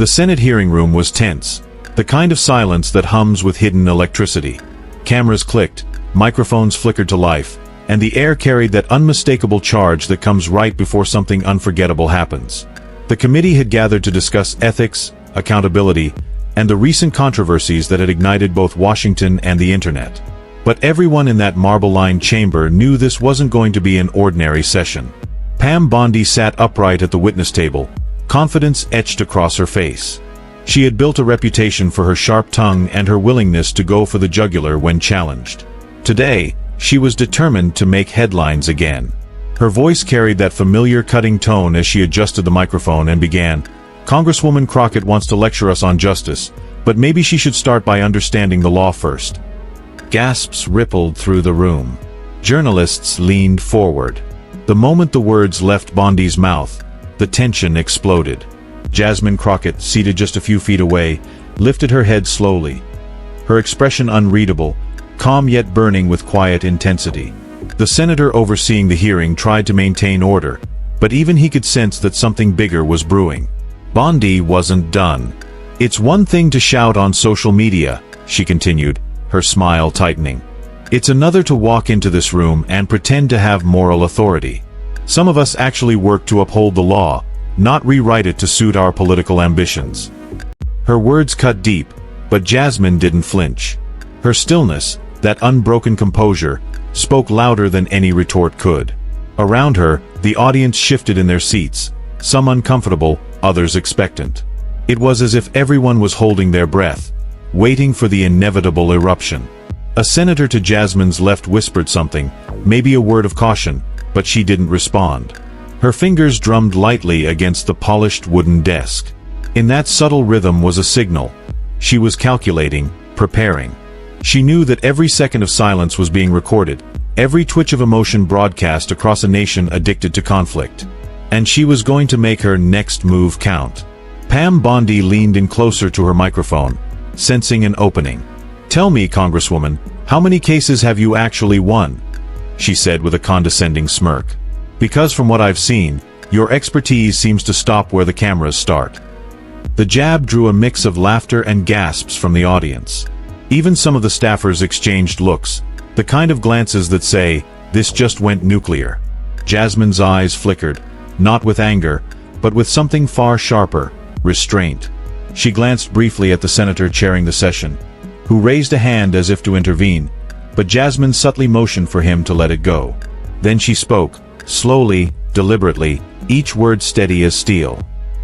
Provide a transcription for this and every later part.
The Senate hearing room was tense, the kind of silence that hums with hidden electricity. Cameras clicked, microphones flickered to life, and the air carried that unmistakable charge that comes right before something unforgettable happens. The committee had gathered to discuss ethics, accountability, and the recent controversies that had ignited both Washington and the internet. But everyone in that marble-lined chamber knew this wasn't going to be an ordinary session. Pam Bondi sat upright at the witness table, confidence etched across her face. She had built a reputation for her sharp tongue and her willingness to go for the jugular when challenged. Today, she was determined to make headlines again. Her voice carried that familiar cutting tone as she adjusted the microphone and began, "Congresswoman Crockett wants to lecture us on justice, but maybe she should start by understanding the law first." Gasps rippled through the room. Journalists leaned forward. The moment the words left Bondi's mouth, the tension exploded. Jasmine Crockett, seated just a few feet away, lifted her head slowly. Her expression unreadable, calm yet burning with quiet intensity. The senator overseeing the hearing tried to maintain order, but even he could sense that something bigger was brewing. Bondi wasn't done. "It's one thing to shout on social media," she continued, her smile tightening. "It's another to walk into this room and pretend to have moral authority. Some of us actually work to uphold the law, not rewrite it to suit our political ambitions." Her words cut deep, but Jasmine didn't flinch. Her stillness, that unbroken composure, spoke louder than any retort could. Around her, the audience shifted in their seats, some uncomfortable, others expectant. It was as if everyone was holding their breath, waiting for the inevitable eruption. A senator to Jasmine's left whispered something, maybe a word of caution, but she didn't respond. Her fingers drummed lightly against the polished wooden desk. In that subtle rhythm was a signal. She was calculating, preparing. She knew that every second of silence was being recorded, every twitch of emotion broadcast across a nation addicted to conflict. And she was going to make her next move count. Pam Bondi leaned in closer to her microphone, sensing an opening. "Tell me, Congresswoman, how many cases have you actually won?" she said with a condescending smirk. "Because from what I've seen, your expertise seems to stop where the cameras start." The jab drew a mix of laughter and gasps from the audience. Even some of the staffers exchanged looks, the kind of glances that say, "This just went nuclear." Jasmine's eyes flickered, not with anger, but with something far sharper, restraint. She glanced briefly at the senator chairing the session, who raised a hand as if to intervene, but Jasmine subtly motioned for him to let it go. Then she spoke, slowly, deliberately, each word steady as steel.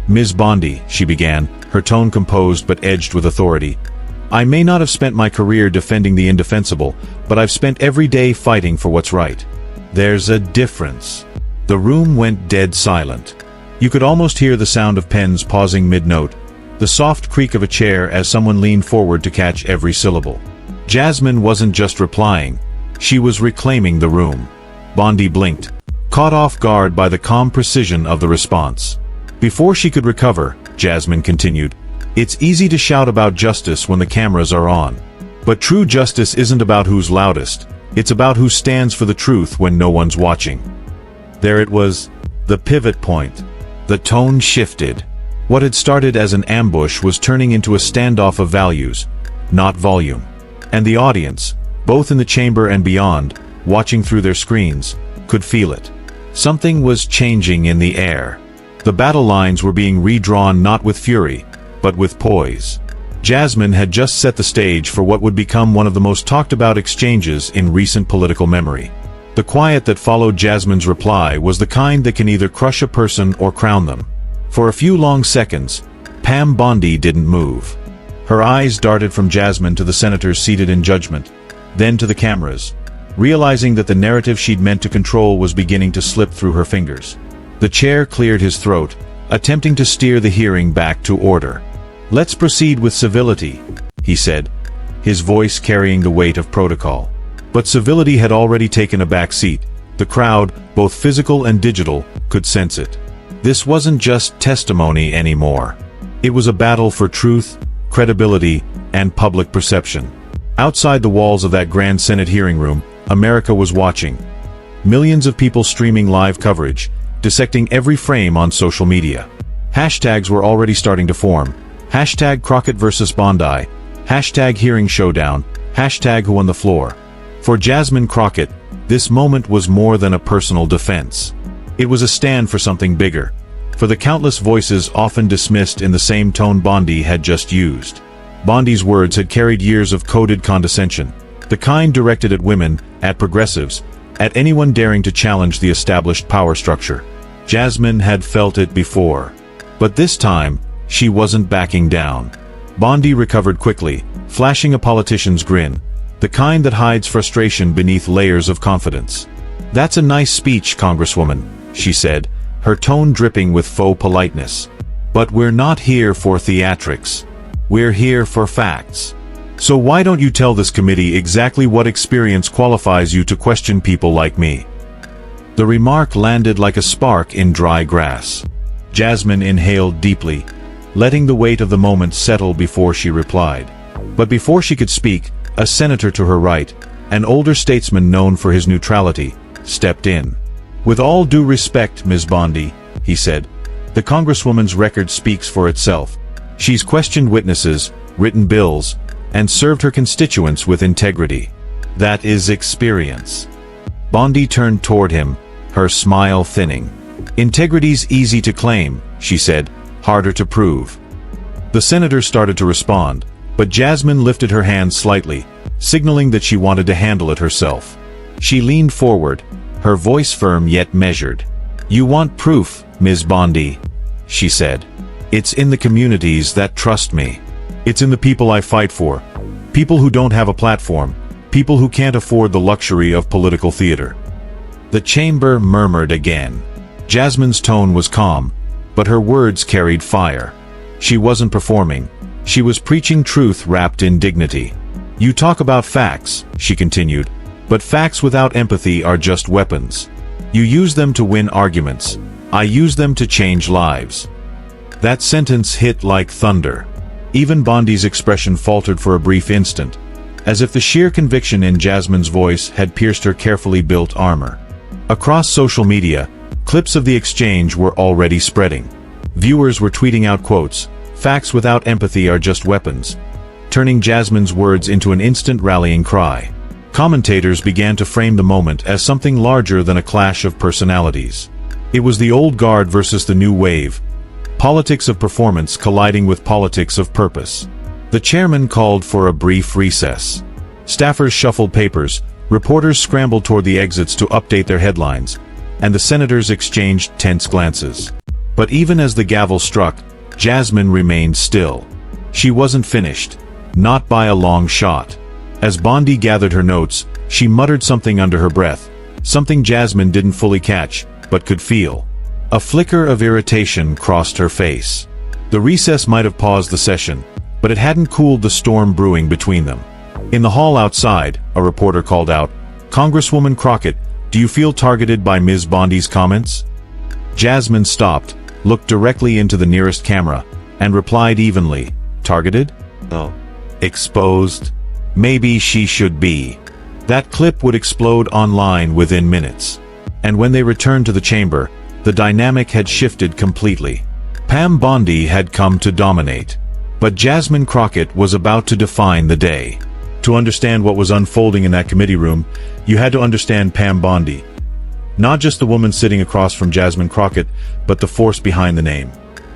"Ms. Bondi," she began, her tone composed but edged with authority, "I may not have spent my career defending the indefensible, but I've spent every day fighting for what's right. There's a difference." The room went dead silent. You could almost hear the sound of pens pausing mid-note, the soft creak of a chair as someone leaned forward to catch every syllable. Jasmine wasn't just replying, she was reclaiming the room. Bondi blinked, caught off guard by the calm precision of the response. Before she could recover, Jasmine continued, "It's easy to shout about justice when the cameras are on. But true justice isn't about who's loudest, it's about who stands for the truth when no one's watching." There it was, the pivot point. The tone shifted. What had started as an ambush was turning into a standoff of values, not volume. And the audience, both in the chamber and beyond, watching through their screens, could feel it. Something was changing in the air. The battle lines were being redrawn not with fury, but with poise. Jasmine had just set the stage for what would become one of the most talked about exchanges in recent political memory. The quiet that followed Jasmine's reply was the kind that can either crush a person or crown them. For a few long seconds, Pam Bondi didn't move. Her eyes darted from Jasmine to the senators seated in judgment, then to the cameras, realizing that the narrative she'd meant to control was beginning to slip through her fingers. The chair cleared his throat, attempting to steer the hearing back to order. "Let's proceed with civility," he said, his voice carrying the weight of protocol. But civility had already taken a back seat. The crowd, both physical and digital, could sense it. This wasn't just testimony anymore. It was a battle for truth, credibility, and public perception. Outside the walls of that grand Senate hearing room, America was watching. Millions of people streaming live coverage, dissecting every frame on social media. Hashtags were already starting to form, Hashtag Crockett vs. Bondi. Hashtag hearing showdown. Hashtag who on the floor. For Jasmine Crockett, this moment was more than a personal defense. It was a stand for something bigger. For the countless voices often dismissed in the same tone Bondi had just used. Bondi's words had carried years of coded condescension, the kind directed at women, at progressives, at anyone daring to challenge the established power structure. Jasmine had felt it before. But this time, she wasn't backing down. Bondi recovered quickly, flashing a politician's grin, the kind that hides frustration beneath layers of confidence. "That's a nice speech, Congresswoman," she said, her tone dripping with faux politeness. "But we're not here for theatrics. We're here for facts. So why don't you tell this committee exactly what experience qualifies you to question people like me?" The remark landed like a spark in dry grass. Jasmine inhaled deeply, letting the weight of the moment settle before she replied. But before she could speak, a senator to her right, an older statesman known for his neutrality, stepped in. "With all due respect, Ms. Bondi," he said, "the Congresswoman's record speaks for itself. She's questioned witnesses, written bills, and served her constituents with integrity. That is experience." Bondi turned toward him, her smile thinning. "Integrity's easy to claim," she said, "harder to prove." The senator started to respond, but Jasmine lifted her hand slightly, signaling that she wanted to handle it herself. She leaned forward, her voice firm yet measured. "You want proof, Ms. Bondi," she said. "It's in the communities that trust me. It's in the people I fight for. People who don't have a platform. People who can't afford the luxury of political theater." The chamber murmured again. Jasmine's tone was calm, but her words carried fire. She wasn't performing. She was preaching truth wrapped in dignity. "You talk about facts," she continued, "but facts without empathy are just weapons. You use them to win arguments. I use them to change lives." That sentence hit like thunder. Even Bondi's expression faltered for a brief instant, as if the sheer conviction in Jasmine's voice had pierced her carefully built armor. Across social media, clips of the exchange were already spreading. Viewers were tweeting out quotes, "Facts without empathy are just weapons," turning Jasmine's words into an instant rallying cry. Commentators began to frame the moment as something larger than a clash of personalities. It was the old guard versus the new wave, politics of performance colliding with politics of purpose. The chairman called for a brief recess. Staffers shuffled papers, reporters scrambled toward the exits to update their headlines, and the senators exchanged tense glances. But even as the gavel struck, Jasmine remained still. She wasn't finished, not by a long shot. As Bondi gathered her notes, she muttered something under her breath, something Jasmine didn't fully catch, but could feel. A flicker of irritation crossed her face. The recess might have paused the session, but it hadn't cooled the storm brewing between them. In the hall outside, a reporter called out, "Congresswoman Crockett, do you feel targeted by Ms. Bondi's comments?" Jasmine stopped, looked directly into the nearest camera, and replied evenly, "Targeted? No. Exposed? Maybe she should be." That clip would explode online within minutes. And when they returned to the chamber, the dynamic had shifted completely. Pam Bondi had come to dominate. But Jasmine Crockett was about to define the day. To understand what was unfolding in that committee room, you had to understand Pam Bondi. Not just the woman sitting across from Jasmine Crockett, but the force behind the name.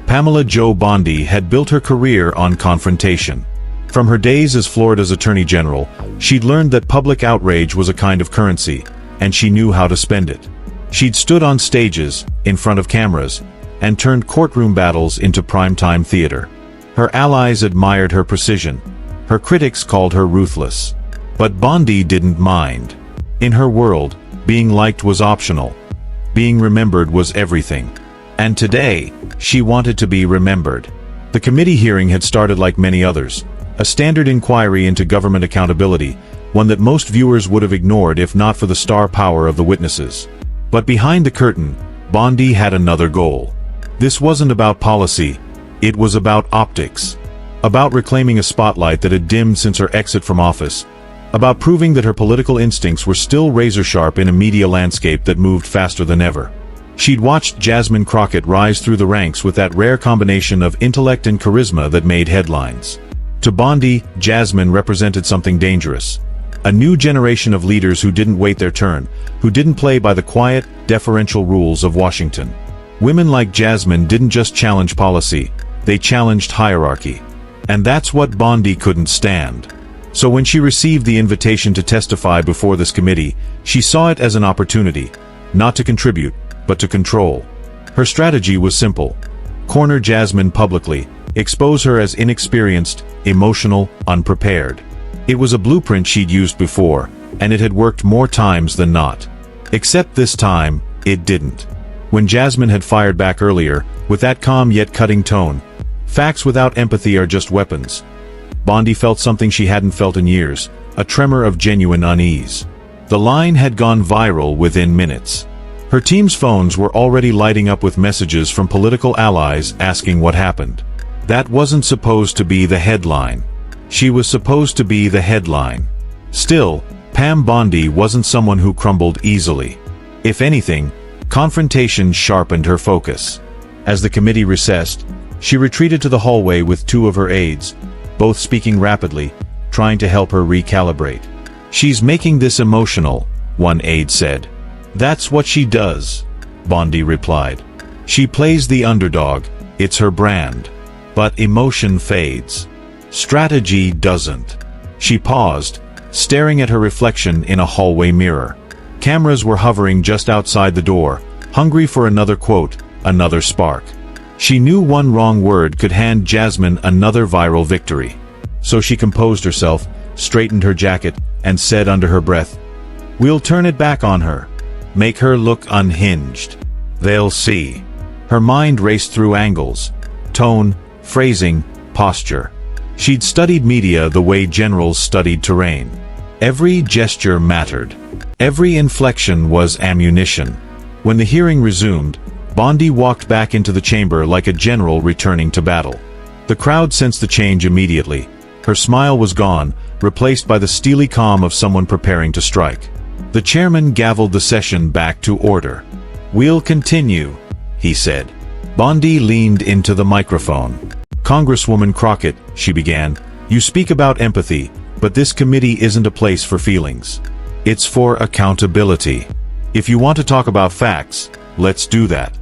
Pamela Jo Bondi had built her career on confrontation. From her days as Florida's Attorney General, she'd learned that public outrage was a kind of currency, and she knew how to spend it. She'd stood on stages, in front of cameras, and turned courtroom battles into primetime theater. Her allies admired her precision. Her critics called her ruthless. But Bondi didn't mind. In her world, being liked was optional. Being remembered was everything. And today, she wanted to be remembered. The committee hearing had started like many others, a standard inquiry into government accountability, one that most viewers would have ignored if not for the star power of the witnesses. But behind the curtain, Bondi had another goal. This wasn't about policy, it was about optics. About reclaiming a spotlight that had dimmed since her exit from office. About proving that her political instincts were still razor-sharp in a media landscape that moved faster than ever. She'd watched Jasmine Crockett rise through the ranks with that rare combination of intellect and charisma that made headlines. To Bondi, Jasmine represented something dangerous. A new generation of leaders who didn't wait their turn, who didn't play by the quiet, deferential rules of Washington. Women like Jasmine didn't just challenge policy, they challenged hierarchy. And that's what Bondi couldn't stand. So when she received the invitation to testify before this committee, she saw it as an opportunity, not to contribute, but to control. Her strategy was simple. Corner Jasmine publicly, expose her as inexperienced, emotional, unprepared. It was a blueprint she'd used before, and it had worked more times than not. Except this time, it didn't. When Jasmine had fired back earlier, with that calm yet cutting tone, "Facts without empathy are just weapons," Bondi felt something she hadn't felt in years, a tremor of genuine unease. The line had gone viral within minutes. Her team's phones were already lighting up with messages from political allies asking what happened. That wasn't supposed to be the headline. She was supposed to be the headline. Still, Pam Bondi wasn't someone who crumbled easily. If anything, confrontation sharpened her focus. As the committee recessed, she retreated to the hallway with two of her aides, both speaking rapidly, trying to help her recalibrate. "She's making this emotional," one aide said. "That's what she does," Bondi replied. "She plays the underdog, it's her brand. But emotion fades. Strategy doesn't." She paused, staring at her reflection in a hallway mirror. Cameras were hovering just outside the door, hungry for another quote, another spark. She knew one wrong word could hand Jasmine another viral victory. So she composed herself, straightened her jacket, and said under her breath, "We'll turn it back on her. Make her look unhinged. They'll see." Her mind raced through angles, tone, phrasing, posture. She'd studied media the way generals studied terrain. Every gesture mattered. Every inflection was ammunition. When the hearing resumed, Bondi walked back into the chamber like a general returning to battle. The crowd sensed the change immediately. Her smile was gone, replaced by the steely calm of someone preparing to strike. The chairman gavelled the session back to order. "We'll continue," he said. Bondi leaned into the microphone. "Congresswoman Crockett," she began, "you speak about empathy, but this committee isn't a place for feelings. It's for accountability. If you want to talk about facts, let's do that."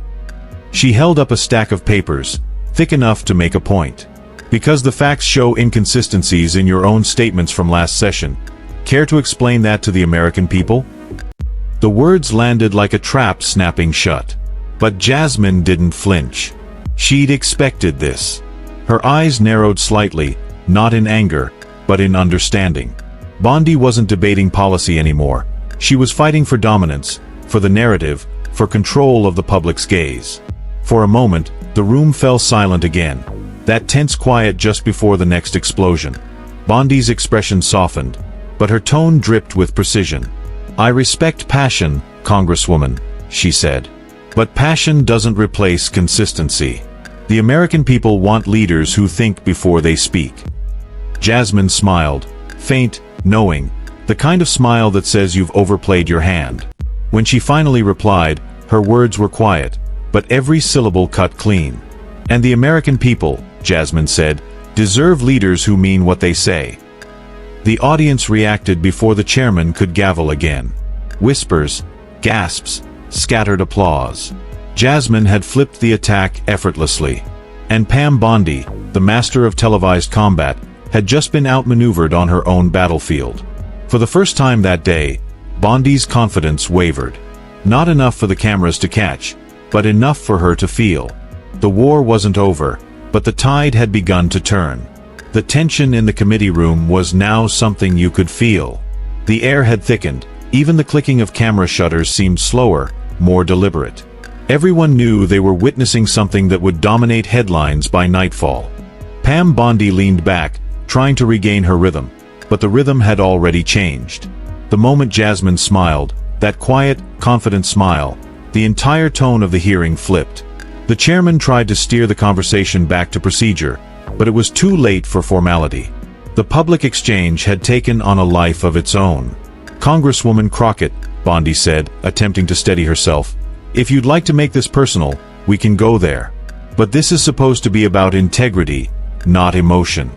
She held up a stack of papers, thick enough to make a point. "Because the facts show inconsistencies in your own statements from last session. Care to explain that to the American people?" The words landed like a trap snapping shut. But Jasmine didn't flinch. She'd expected this. Her eyes narrowed slightly, not in anger, but in understanding. Bondi wasn't debating policy anymore. She was fighting for dominance, for the narrative, for control of the public's gaze. For a moment, the room fell silent again, that tense quiet just before the next explosion. Bondi's expression softened, but her tone dripped with precision. "I respect passion, Congresswoman," she said. "But passion doesn't replace consistency. The American people want leaders who think before they speak." Jasmine smiled, faint, knowing, the kind of smile that says you've overplayed your hand. When she finally replied, her words were quiet, but every syllable cut clean. "And the American people," Jasmine said, "deserve leaders who mean what they say." The audience reacted before the chairman could gavel again. Whispers, gasps, scattered applause. Jasmine had flipped the attack effortlessly. And Pam Bondi, the master of televised combat, had just been outmaneuvered on her own battlefield. For the first time that day, Bondi's confidence wavered. Not enough for the cameras to catch, but enough for her to feel. The war wasn't over, but the tide had begun to turn. The tension in the committee room was now something you could feel. The air had thickened, even the clicking of camera shutters seemed slower, more deliberate. Everyone knew they were witnessing something that would dominate headlines by nightfall. Pam Bondi leaned back, trying to regain her rhythm, but the rhythm had already changed. The moment Jasmine smiled, that quiet, confident smile, the entire tone of the hearing flipped. The chairman tried to steer the conversation back to procedure, but it was too late for formality. The public exchange had taken on a life of its own. "Congresswoman Crockett," Bondi said, attempting to steady herself, If you'd like to make this personal, we can go there. But this is supposed to be about integrity, not emotion."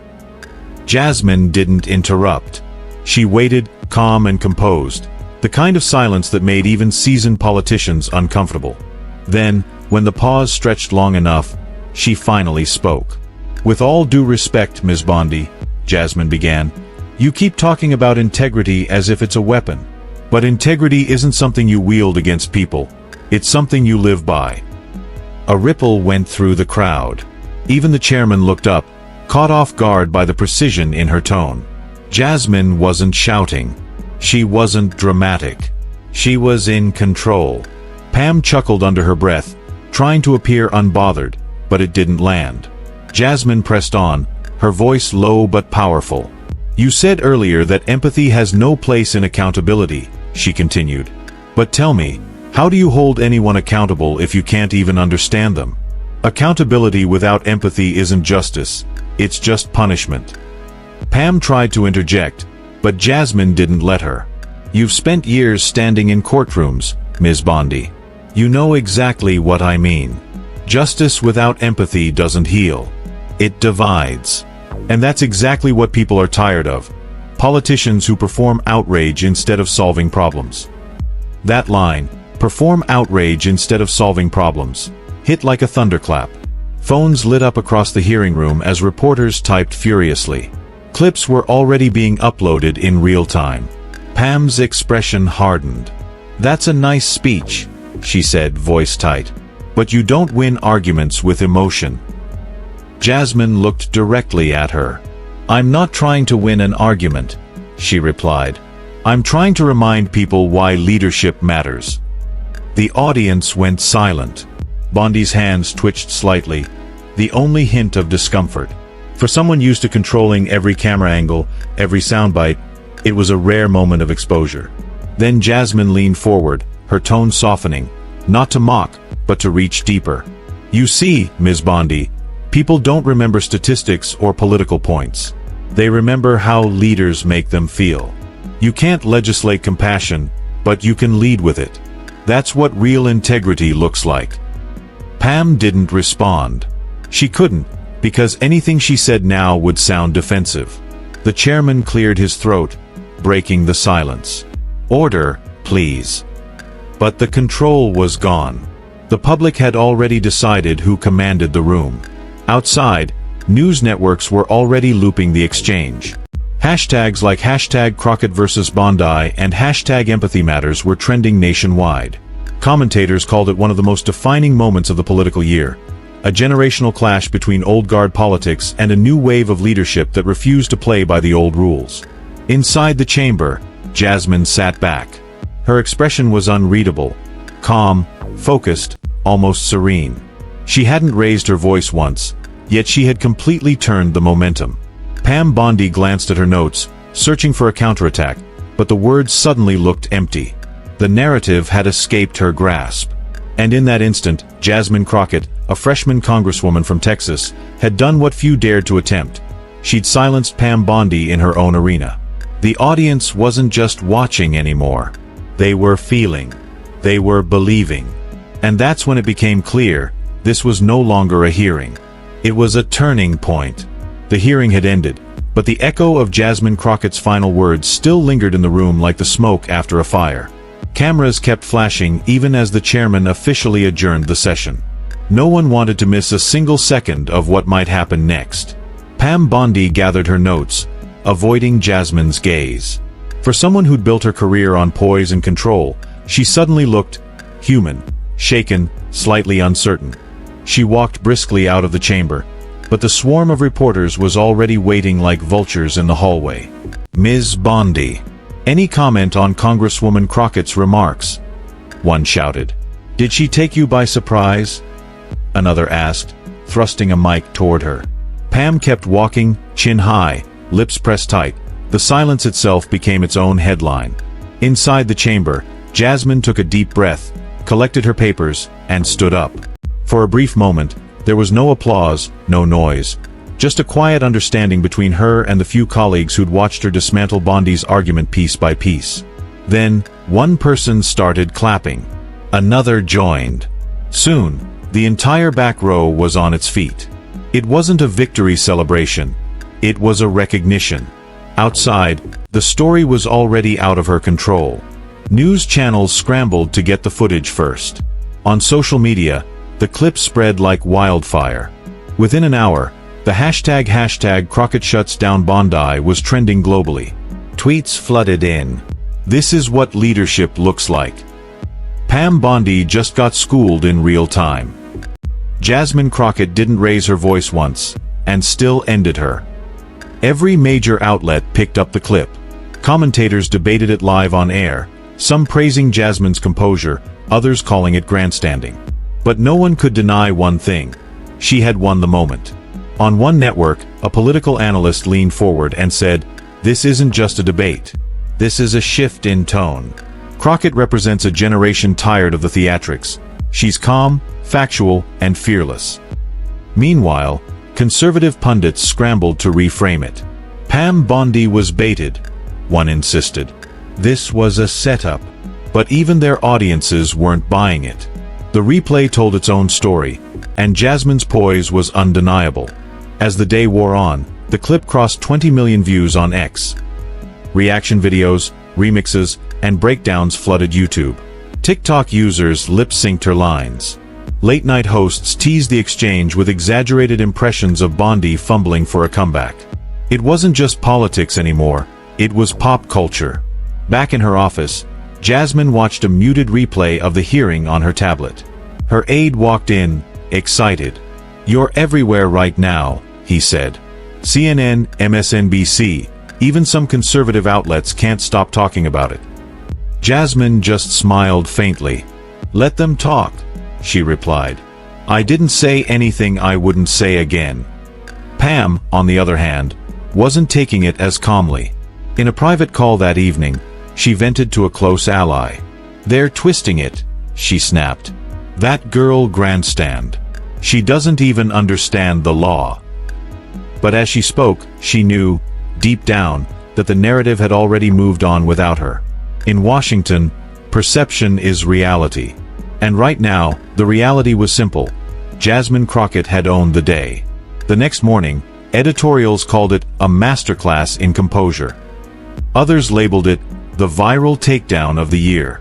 Jasmine didn't interrupt. She waited, calm and composed, the kind of silence that made even seasoned politicians uncomfortable. Then, when the pause stretched long enough, she finally spoke. "With all due respect, Ms. Bondi," Jasmine began, "you keep talking about integrity as if it's a weapon. But integrity isn't something you wield against people. It's something you live by." A ripple went through the crowd. Even the chairman looked up, caught off guard by the precision in her tone. Jasmine wasn't shouting. She wasn't dramatic. She was in control. Pam chuckled under her breath, trying to appear unbothered, but it didn't land. Jasmine pressed on, her voice low but powerful. "You said earlier that empathy has no place in accountability," she continued. "But tell me, how do you hold anyone accountable if you can't even understand them? Accountability without empathy isn't justice, it's just punishment." Pam tried to interject, but Jasmine didn't let her. "You've spent years standing in courtrooms, Ms. Bondi. You know exactly what I mean. Justice without empathy doesn't heal. It divides. And that's exactly what people are tired of. Politicians who perform outrage instead of solving problems." That line, "perform outrage instead of solving problems," hit like a thunderclap. Phones lit up across the hearing room as reporters typed furiously. Clips were already being uploaded in real time. Pam's expression hardened. "That's a nice speech," she said, voice tight. "But you don't win arguments with emotion." Jasmine looked directly at her. "I'm not trying to win an argument," she replied. "I'm trying to remind people why leadership matters." The audience went silent. Bondi's hands twitched slightly, the only hint of discomfort. For someone used to controlling every camera angle, every soundbite, it was a rare moment of exposure. Then Jasmine leaned forward, her tone softening, not to mock, but to reach deeper. "You see, Ms. Bondi, people don't remember statistics or political points. They remember how leaders make them feel. You can't legislate compassion, but you can lead with it. That's what real integrity looks like." Pam didn't respond. She couldn't, because anything she said now would sound defensive. The chairman cleared his throat, breaking the silence. "Order, please." But the control was gone. The public had already decided who commanded the room. Outside, news networks were already looping the exchange. Hashtags like #Crockett vs. Bondi and #Empathy Matters were trending nationwide. Commentators called it one of the most defining moments of the political year, a generational clash between old guard politics and a new wave of leadership that refused to play by the old rules. Inside the chamber, Jasmine sat back. Her expression was unreadable, calm, focused, almost serene. She hadn't raised her voice once, yet she had completely turned the momentum. Pam Bondi glanced at her notes, searching for a counterattack, but the words suddenly looked empty. The narrative had escaped her grasp. And in that instant, Jasmine Crockett, a freshman congresswoman from Texas, had done what few dared to attempt. She'd silenced Pam Bondi in her own arena. The audience wasn't just watching anymore. They were feeling. They were believing. And that's when it became clear, this was no longer a hearing. It was a turning point. The hearing had ended, but the echo of Jasmine Crockett's final words still lingered in the room like the smoke after a fire. Cameras kept flashing even as the chairman officially adjourned the session. No one wanted to miss a single second of what might happen next. Pam Bondi gathered her notes, avoiding Jasmine's gaze. For someone who'd built her career on poise and control, she suddenly looked human, shaken, slightly uncertain. She walked briskly out of the chamber, but the swarm of reporters was already waiting like vultures in the hallway. "Ms. Bondi, any comment on Congresswoman Crockett's remarks?" one shouted. "Did she take you by surprise?" another asked, thrusting a mic toward her. Pam kept walking, chin high, lips pressed tight. The silence itself became its own headline. Inside the chamber, Jasmine took a deep breath, collected her papers, and stood up. For a brief moment, there was no applause, no noise, just a quiet understanding between her and the few colleagues who'd watched her dismantle Bondi's argument piece by piece. Then, one person started clapping. Another joined. Soon, the entire back row was on its feet. It wasn't a victory celebration. It was a recognition. Outside, the story was already out of her control. News channels scrambled to get the footage first. On social media, the clip spread like wildfire. Within an hour, the hashtag Crockett shuts down Bondi was trending globally. Tweets flooded in. This is what leadership looks like. Pam Bondi just got schooled in real time. Jasmine Crockett didn't raise her voice once, and still ended her. Every major outlet picked up the clip. Commentators debated it live on air, some praising Jasmine's composure, others calling it grandstanding. But no one could deny one thing. She had won the moment. On one network, a political analyst leaned forward and said, "This isn't just a debate. This is a shift in tone." Crockett represents a generation tired of the theatrics. She's calm, factual, and fearless. Meanwhile, conservative pundits scrambled to reframe it. Pam Bondi was baited, one insisted. This was a setup. But even their audiences weren't buying it. The replay told its own story, and Jasmine's poise was undeniable. As the day wore on, the clip crossed 20 million views on X. Reaction videos, remixes, and breakdowns flooded YouTube. TikTok users lip-synced her lines. Late-night hosts teased the exchange with exaggerated impressions of Bondi fumbling for a comeback. It wasn't just politics anymore, it was pop culture. Back in her office, Jasmine watched a muted replay of the hearing on her tablet. Her aide walked in, excited. "You're everywhere right now," he said. CNN, MSNBC, even some conservative outlets can't stop talking about it. Jasmine just smiled faintly. "Let them talk," she replied. "I didn't say anything I wouldn't say again." Pam, on the other hand, wasn't taking it as calmly. In a private call that evening, she vented to a close ally. "They're twisting it," she snapped. "That girl grandstand. She doesn't even understand the law." But as she spoke, she knew, deep down, that the narrative had already moved on without her. In Washington, perception is reality. And right now, the reality was simple. Jasmine Crockett had owned the day. The next morning, editorials called it a masterclass in composure. Others labeled it the viral takedown of the year.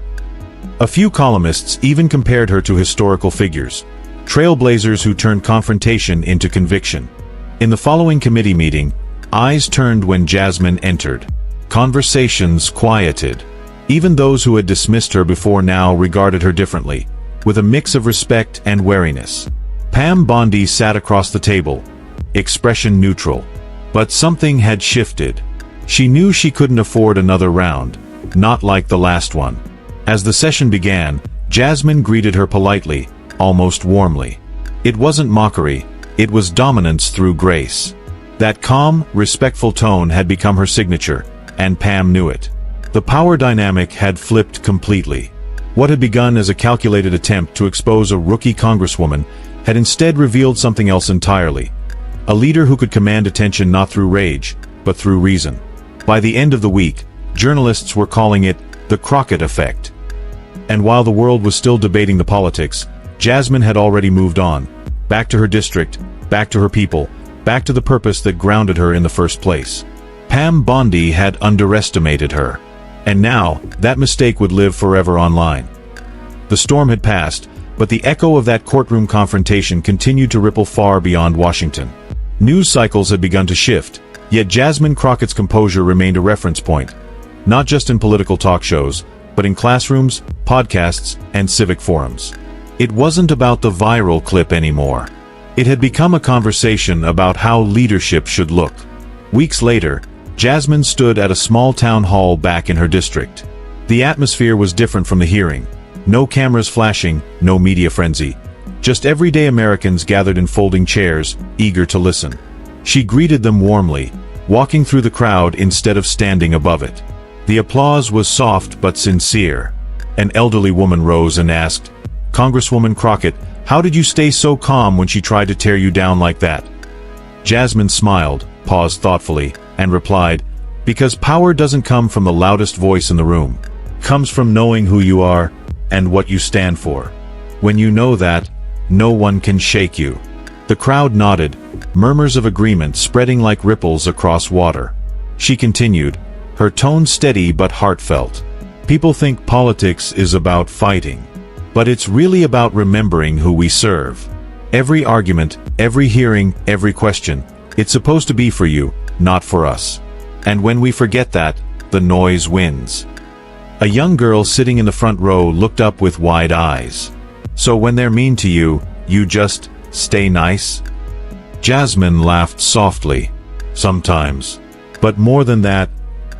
A few columnists even compared her to historical figures, trailblazers who turned confrontation into conviction. In the following committee meeting, eyes turned when Jasmine entered. Conversations quieted. Even those who had dismissed her before now regarded her differently, with a mix of respect and wariness. Pam Bondi sat across the table, expression neutral. But something had shifted. She knew she couldn't afford another round, not like the last one. As the session began, Jasmine greeted her politely, almost warmly. It wasn't mockery, it was dominance through grace. That calm, respectful tone had become her signature, and Pam knew it. The power dynamic had flipped completely. What had begun as a calculated attempt to expose a rookie congresswoman had instead revealed something else entirely. A leader who could command attention not through rage, but through reason. By the end of the week, journalists were calling it the Crockett effect. And while the world was still debating the politics, Jasmine had already moved on. Back to her district, back to her people, back to the purpose that grounded her in the first place. Pam Bondi had underestimated her. And now, that mistake would live forever online. The storm had passed, but the echo of that courtroom confrontation continued to ripple far beyond Washington. News cycles had begun to shift, yet Jasmine Crockett's composure remained a reference point, not just in political talk shows, but in classrooms, podcasts, and civic forums. It wasn't about the viral clip anymore. It had become a conversation about how leadership should look. Weeks later, Jasmine stood at a small town hall back in her district. The atmosphere was different from the hearing. No cameras flashing, no media frenzy. Just everyday Americans gathered in folding chairs, eager to listen. She greeted them warmly, walking through the crowd instead of standing above it. The applause was soft but sincere. An elderly woman rose and asked, "Congresswoman Crockett, how did you stay so calm when she tried to tear you down like that?" Jasmine smiled, paused thoughtfully, and replied, "Because power doesn't come from the loudest voice in the room. It comes from knowing who you are and what you stand for. When you know that, no one can shake you. The crowd nodded, murmurs of agreement spreading like ripples across water. She continued, her tone steady but heartfelt. People think politics is about fighting. But it's really about remembering who we serve. Every argument, every hearing, every question, it's supposed to be for you, not for us. And when we forget that, the noise wins. A young girl sitting in the front row looked up with wide eyes. So when they're mean to you, you just stay nice? Jasmine laughed softly. Sometimes. But more than that,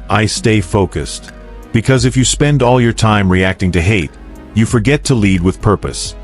I stay focused. Because if you spend all your time reacting to hate, you forget to lead with purpose.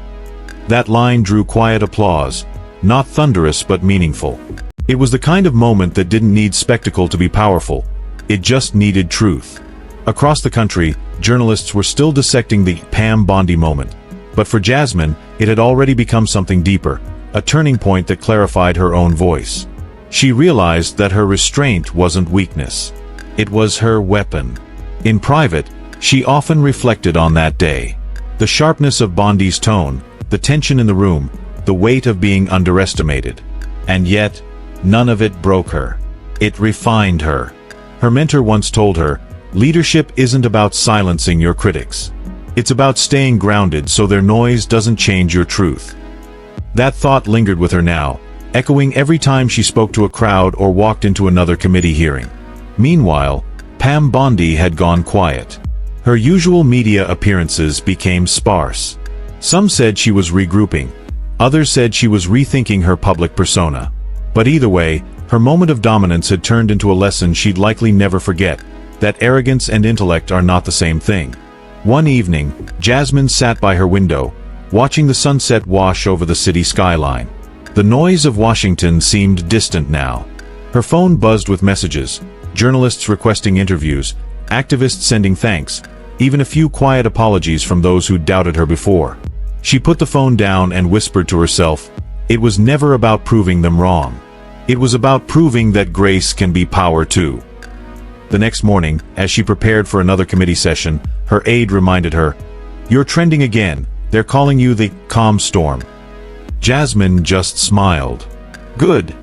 That line drew quiet applause, not thunderous but meaningful. It was the kind of moment that didn't need spectacle to be powerful. It just needed truth. Across the country, journalists were still dissecting the Pam Bondi moment. But for Jasmine, it had already become something deeper, a turning point that clarified her own voice. She realized that her restraint wasn't weakness. It was her weapon. In private, she often reflected on that day. The sharpness of Bondi's tone, the tension in the room, the weight of being underestimated. And yet, none of it broke her. It refined her. Her mentor once told her, leadership isn't about silencing your critics. It's about staying grounded so their noise doesn't change your truth. That thought lingered with her now, echoing every time she spoke to a crowd or walked into another committee hearing. Meanwhile, Pam Bondi had gone quiet. Her usual media appearances became sparse. Some said she was regrouping. Others said she was rethinking her public persona. But either way, her moment of dominance had turned into a lesson she'd likely never forget, that arrogance and intellect are not the same thing. One evening, Jasmine sat by her window, watching the sunset wash over the city skyline. The noise of Washington seemed distant now. Her phone buzzed with messages, journalists requesting interviews, activists sending thanks, even a few quiet apologies from those who doubted her before. She put the phone down and whispered to herself, it was never about proving them wrong. It was about proving that grace can be power too. The next morning, as she prepared for another committee session, her aide reminded her, you're trending again, they're calling you the calm storm. Jasmine just smiled. Good,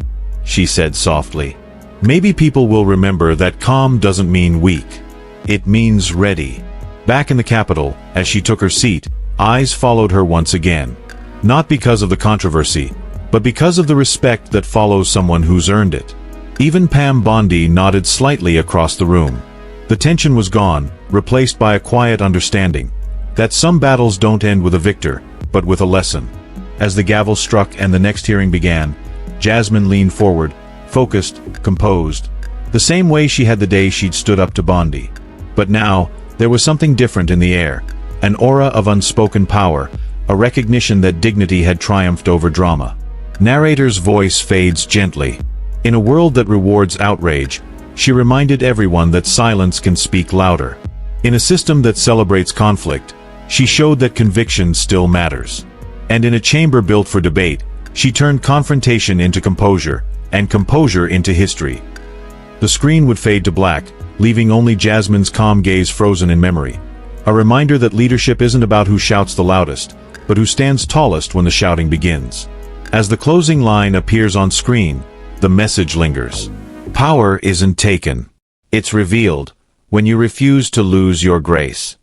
she said softly. Maybe people will remember that calm doesn't mean weak. It means ready. Back in the Capitol, as she took her seat, eyes followed her once again. Not because of the controversy, but because of the respect that follows someone who's earned it. Even Pam Bondi nodded slightly across the room. The tension was gone, replaced by a quiet understanding that some battles don't end with a victor, but with a lesson. As the gavel struck and the next hearing began, Jasmine leaned forward, focused, composed, the same way she had the day she'd stood up to Bondi. But now, there was something different in the air, an aura of unspoken power, a recognition that dignity had triumphed over drama. Narrator's voice fades gently. In a world that rewards outrage, she reminded everyone that silence can speak louder. In a system that celebrates conflict, she showed that conviction still matters. And in a chamber built for debate, she turned confrontation into composure, and composure into history. The screen would fade to black, leaving only Jasmine's calm gaze frozen in memory. A reminder that leadership isn't about who shouts the loudest, but who stands tallest when the shouting begins. As the closing line appears on screen, the message lingers. Power isn't taken. It's revealed when you refuse to lose your grace.